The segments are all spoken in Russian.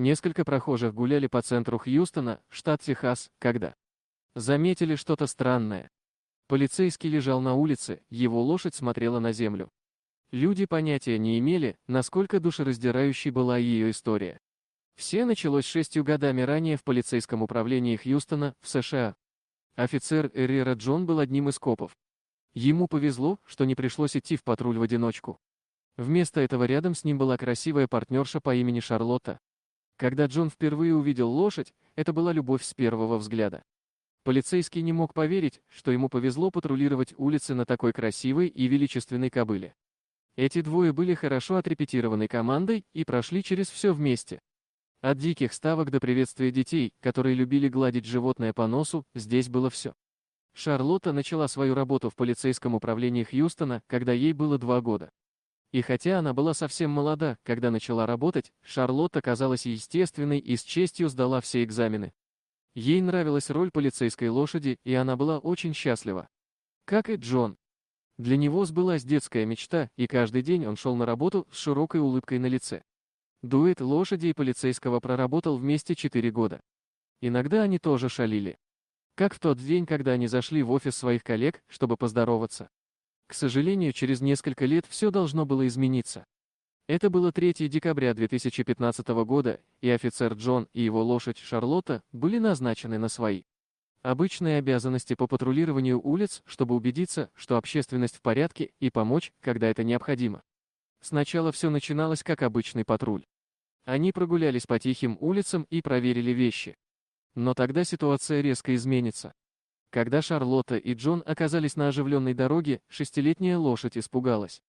Несколько прохожих гуляли по центру Хьюстона, штат Техас, когда заметили что-то странное. Полицейский лежал на улице, его лошадь смотрела на землю. Люди понятия не имели, насколько душераздирающей была ее история. Все началось 6 годами ранее в полицейском управлении Хьюстона, в США. Офицер Эррера Джон был одним из копов. Ему повезло, что не пришлось идти в патруль в одиночку. Вместо этого рядом с ним была красивая партнерша по имени Шарлотта. Когда Джон впервые увидел лошадь, это была любовь с первого взгляда. Полицейский не мог поверить, что ему повезло патрулировать улицы на такой красивой и величественной кобыле. Эти двое были хорошо отрепетированной командой и прошли через все вместе. От диких ставок до приветствия детей, которые любили гладить животное по носу, здесь было все. Шарлотта начала свою работу в полицейском управлении Хьюстона, когда ей было 2 года. И хотя она была совсем молода, когда начала работать, Шарлотта казалась естественной и с честью сдала все экзамены. Ей нравилась роль полицейской лошади, и она была очень счастлива. Как и Джон. Для него сбылась детская мечта, и каждый день он шел на работу с широкой улыбкой на лице. Дуэт лошади и полицейского проработал вместе 4 года. Иногда они тоже шалили. Как в тот день, когда они зашли в офис своих коллег, чтобы поздороваться. К сожалению, через несколько лет все должно было измениться. Это было 3 декабря 2015 года, и офицер Джон и его лошадь Шарлотта были назначены на свои обычные обязанности по патрулированию улиц, чтобы убедиться, что общественность в порядке, и помочь, когда это необходимо. Сначала все начиналось как обычный патруль. Они прогулялись по тихим улицам и проверили вещи. Но тогда ситуация резко изменится. Когда Шарлотта и Джон оказались на оживленной дороге, 6-летняя лошадь испугалась.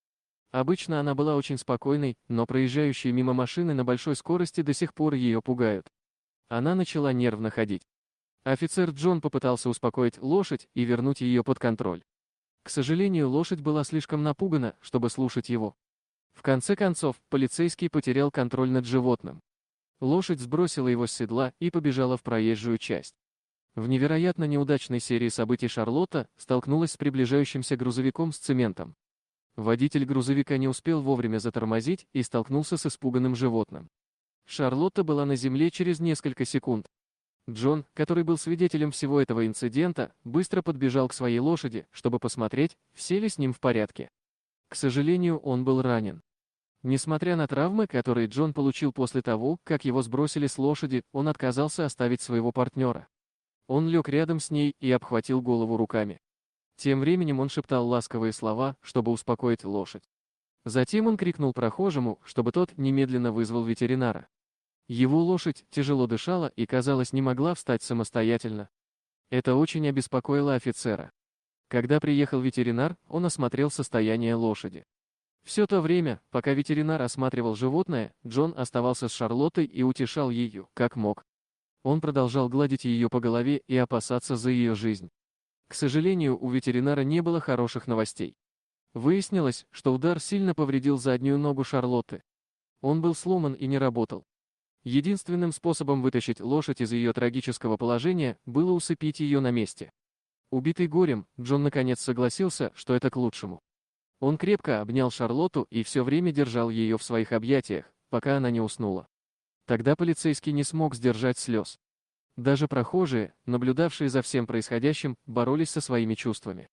Обычно она была очень спокойной, но проезжающие мимо машины на большой скорости до сих пор ее пугают. Она начала нервно ходить. Офицер Джон попытался успокоить лошадь и вернуть ее под контроль. К сожалению, лошадь была слишком напугана, чтобы слушать его. В конце концов, полицейский потерял контроль над животным. Лошадь сбросила его с седла и побежала в проезжую часть. В невероятно неудачной серии событий Шарлотта столкнулась с приближающимся грузовиком с цементом. Водитель грузовика не успел вовремя затормозить и столкнулся с испуганным животным. Шарлотта была на земле через несколько секунд. Джон, который был свидетелем всего этого инцидента, быстро подбежал к своей лошади, чтобы посмотреть, все ли с ним в порядке. К сожалению, он был ранен. Несмотря на травмы, которые Джон получил после того, как его сбросили с лошади, он отказался оставить своего партнера. Он лег рядом с ней и обхватил голову руками. Тем временем он шептал ласковые слова, чтобы успокоить лошадь. Затем он крикнул прохожему, чтобы тот немедленно вызвал ветеринара. Его лошадь тяжело дышала и, казалось, не могла встать самостоятельно. Это очень обеспокоило офицера. Когда приехал ветеринар, он осмотрел состояние лошади. Все то время, пока ветеринар осматривал животное, Джон оставался с Шарлоттой и утешал ее, как мог. Он продолжал гладить ее по голове и опасаться за ее жизнь. К сожалению, у ветеринара не было хороших новостей. Выяснилось, что удар сильно повредил заднюю ногу Шарлотты. Он был сломан и не работал. Единственным способом вытащить лошадь из ее трагического положения было усыпить ее на месте. Убитый горем, Джон наконец согласился, что это к лучшему. Он крепко обнял Шарлотту и все время держал ее в своих объятиях, пока она не уснула. Тогда полицейский не смог сдержать слез. Даже прохожие, наблюдавшие за всем происходящим, боролись со своими чувствами.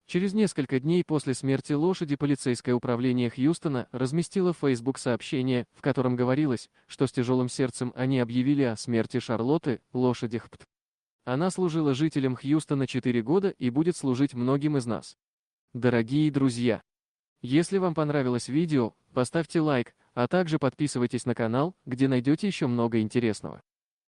Через несколько дней после смерти лошади полицейское управление Хьюстона разместило в Facebook сообщение, в котором говорилось, что с тяжелым сердцем они объявили о смерти Шарлотты, лошади ХПТ. Она служила жителям Хьюстона 4 года и будет служить многим из нас. Дорогие друзья, если вам понравилось видео, поставьте лайк, а также подписывайтесь на канал, где найдете еще много интересного.